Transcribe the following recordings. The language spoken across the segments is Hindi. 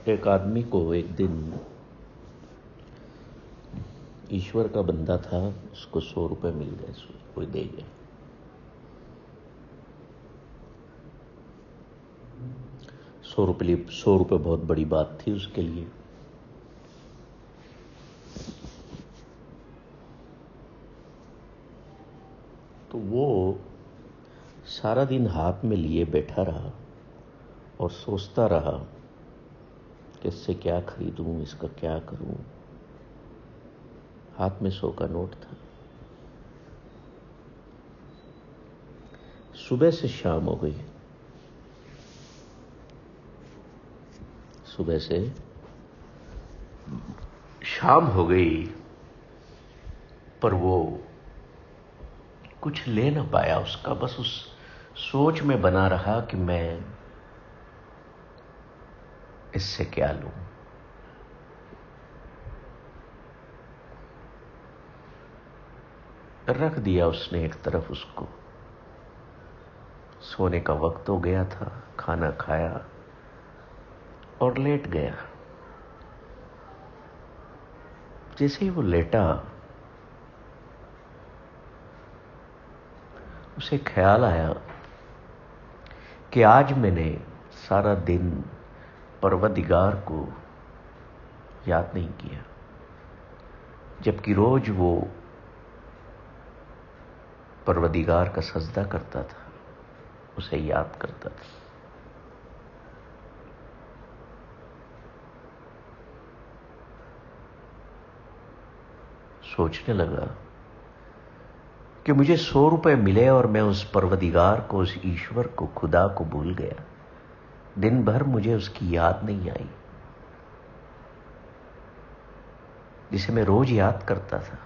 एक आदमी को एक दिन ईश्वर का बंदा था, उसको 100 रुपए मिल गए, कोई दे गया। सौ रुपये बहुत बड़ी बात थी उसके लिए। तो वो सारा दिन हाथ में लिए बैठा रहा और सोचता रहा कि इससे क्या खरीदूं, इसका क्या करूं। हाथ में 100 का नोट था। सुबह से शाम हो गई, सुबह से शाम हो गई, पर वो कुछ ले ना पाया। उसका बस उस सोच में बना रहा कि मैं इससे क्या लूं। रख दिया उसने एक तरफ उसको। सोने का वक्त हो गया था, खाना खाया और लेट गया। जैसे ही वो लेटा, उसे ख्याल आया कि आज मैंने सारा दिन परवदिगार को याद नहीं किया, जबकि रोज वो परवदिगार का सजदा करता था, उसे याद करता था। सोचने लगा कि मुझे 100 रुपए मिले और मैं उस परवदिगार को, उस ईश्वर को, खुदा को भूल गया। दिन भर मुझे उसकी याद नहीं आई, जिसे मैं रोज याद करता था।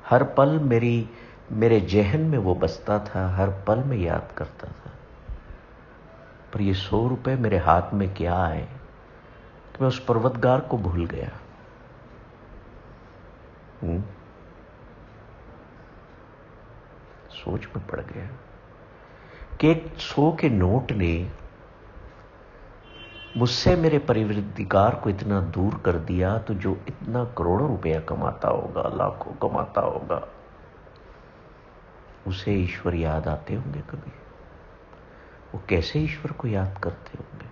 हर पल मेरे जहन में वो बसता था, हर पल में याद करता था। पर ये 100 रुपए मेरे हाथ में क्या आए कि मैं उस परवतगार को भूल गया। सोच में पड़ गया कि एक 100 के नोट ने मुझसे मेरे परवदिगार को इतना दूर कर दिया, तो जो इतना करोड़ों रुपया कमाता होगा, लाखों कमाता होगा, उसे ईश्वर याद आते होंगे कभी? वो कैसे ईश्वर को याद करते होंगे?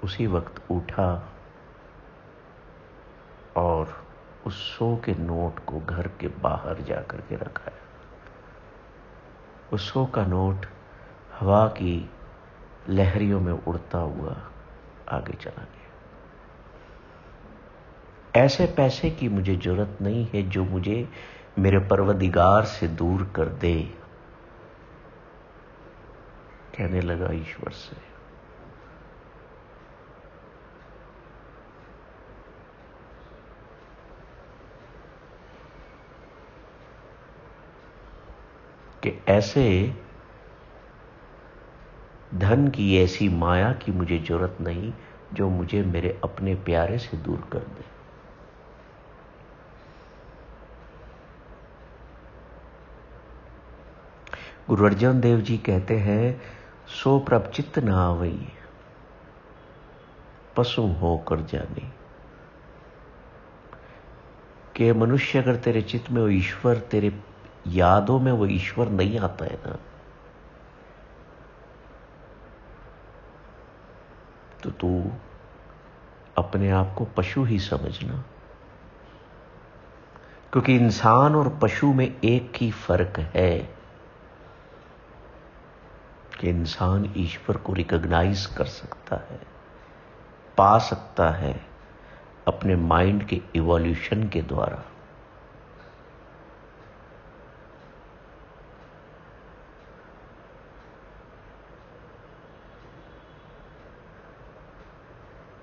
उसी वक्त उठा और उस 100 के नोट को घर के बाहर जाकर के रखाया। उस 100 का नोट हवा की लहरियों में उड़ता हुआ आगे चला गया। ऐसे पैसे की मुझे जरूरत नहीं है जो मुझे मेरे परवदिगार से दूर कर दे, कहने लगा ईश्वर से। कि ऐसे धन की, ऐसी माया की मुझे जरूरत नहीं जो मुझे मेरे अपने प्यारे से दूर कर दे। गुरु अर्जन देव जी कहते हैं, सो प्रभ चित्त न आवई, पशु होकर जानी। कि मनुष्य अगर तेरे चित्त में वो ईश्वर, तेरे यादों में वो ईश्वर नहीं आता है ना, तो तू अपने आप को पशु ही समझना। क्योंकि इंसान और पशु में एक ही फर्क है कि इंसान ईश्वर को रिकॉग्नाइज कर सकता है, पा सकता है अपने माइंड के इवोल्यूशन के द्वारा।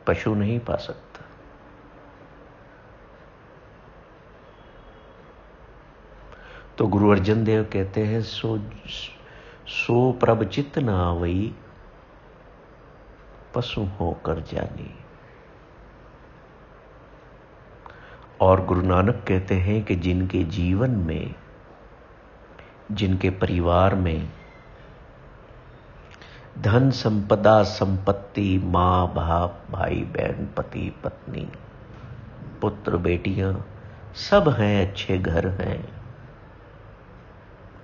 पशु नहीं पा सकता। तो गुरु अर्जन देव कहते हैं, सो प्रभ चित्त न आवई, पशु होकर जानी। और गुरु नानक कहते हैं कि जिनके जीवन में जिनके परिवार में धन संपदा संपत्ति, माँ बाप, भाई बहन, पति पत्नी, पुत्र बेटियां सब हैं, अच्छे घर हैं,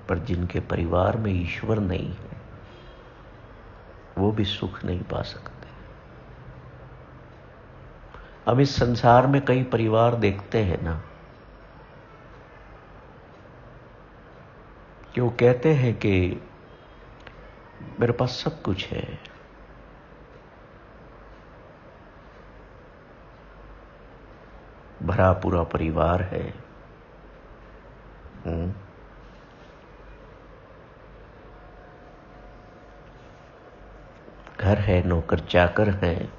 पर जिनके परिवार में ईश्वर नहीं है, वो भी सुख नहीं पा सकते। हम इस संसार में कई परिवार देखते हैं ना, कि वो कहते हैं कि मेरे पास सब कुछ है, भरा पूरा परिवार है, घर है, नौकर चाकर हैं,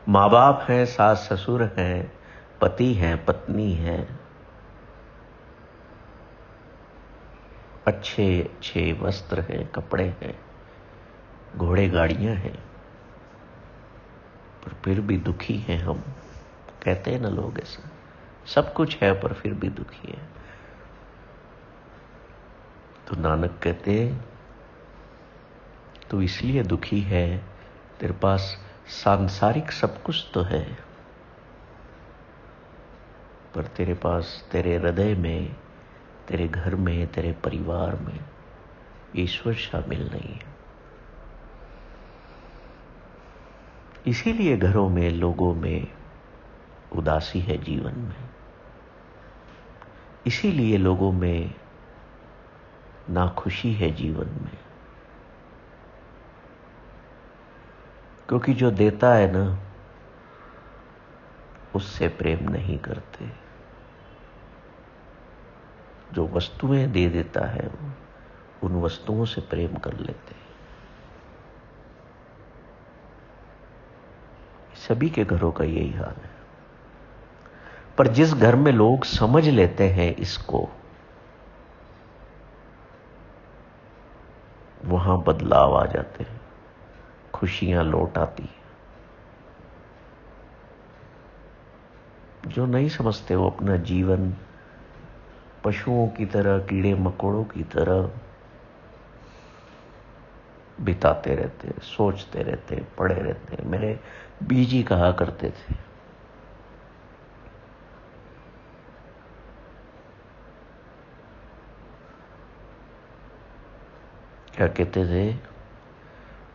माँ बाप हैं, सास ससुर हैं, पति हैं, पत्नी हैं, अच्छे अच्छे वस्त्र हैं, कपड़े हैं, घोड़े गाड़ियां हैं, पर फिर भी दुखी हैं हम। कहते हैं ना लोग ऐसा, सब कुछ है पर फिर भी दुखी है। तो नानक कहते तू इसलिए दुखी है, तेरे पास सांसारिक सब कुछ तो है, पर तेरे पास, तेरे हृदय में, तेरे घर में, तेरे परिवार में ईश्वर शामिल नहीं है। इसीलिए घरों में, लोगों में उदासी है जीवन में, इसीलिए लोगों में नाखुशी है जीवन में, क्योंकि जो देता है ना, उससे प्रेम नहीं करते। जो वस्तुएं दे देता है, उन वस्तुओं से प्रेम कर लेते हैं। सभी के घरों का यही हाल है। पर जिस घर में लोग समझ लेते हैं इसको, वहां बदलाव आ जाते हैं, खुशियां लौट आती हैं। जो नहीं समझते वो अपना जीवन पशुओं की तरह, कीड़े मकोड़ों की तरह बिताते रहते, सोचते रहते, पड़े रहते। मेरे बीजी कहा करते थे, क्या कहते थे,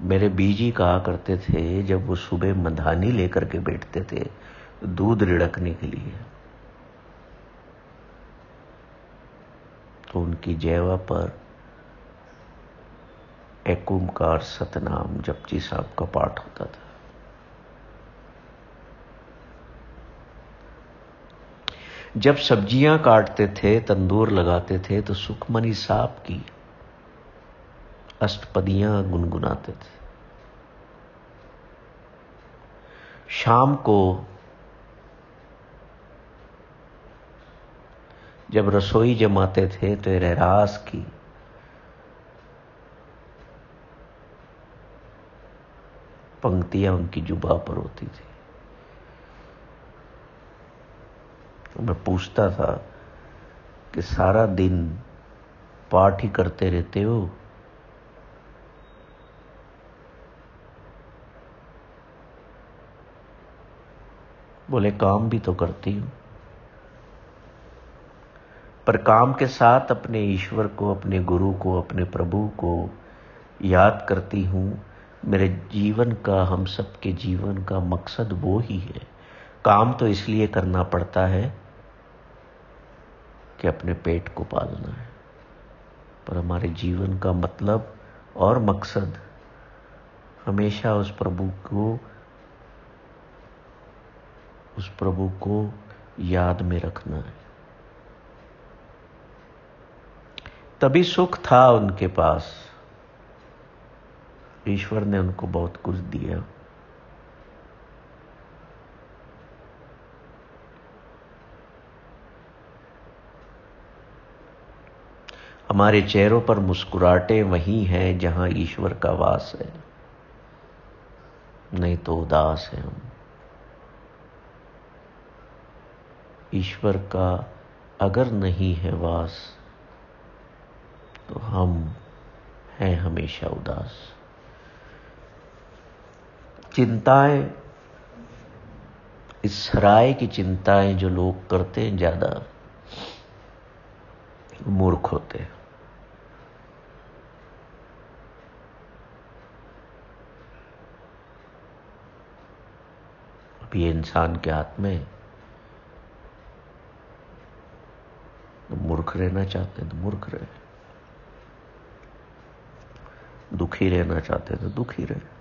मेरे बीजी कहा करते थे, जब वो सुबह मधानी लेकर के बैठते थे दूध रिड़कने के लिए, तो उनकी जेवा पर एक ओंकार सतनाम जपजी साहब का पाठ होता था। जब सब्जियां काटते थे, तंदूर लगाते थे, तो सुखमनी साहब की अष्टपदियां गुनगुनाते थे। शाम को जब रसोई जमाते थे, तो रहरास की पंक्तियां उनकी जुबां पर होती थी। तो मैं पूछता था कि सारा दिन पाठ ही करते रहते हो? बोले काम भी तो करती हूं, पर काम के साथ अपने ईश्वर को, अपने गुरु को, अपने प्रभु को याद करती हूं। मेरे जीवन का, हम सबके जीवन का मकसद वो ही है। काम तो इसलिए करना पड़ता है कि अपने पेट को पालना है, पर हमारे जीवन का मतलब और मकसद हमेशा उस प्रभु को याद में रखना है। तभी सुख था उनके पास। ईश्वर ने उनको बहुत कुछ दिया। हमारे चेहरों पर मुस्कुराहटें वही हैं जहां ईश्वर का वास है। नहीं तो उदास हैं हम। ईश्वर का अगर नहीं है वास तो हम हैं हमेशा उदास। चिंताएं, इस राय की चिंताएं जो लोग करते हैं ज्यादा, मूर्ख होते हैं। अब ये इंसान के हाथ में, तो मूर्ख रहना चाहते हैं तो मूर्ख रहे, दुखी रहना चाहते हैं तो दुखी रहे।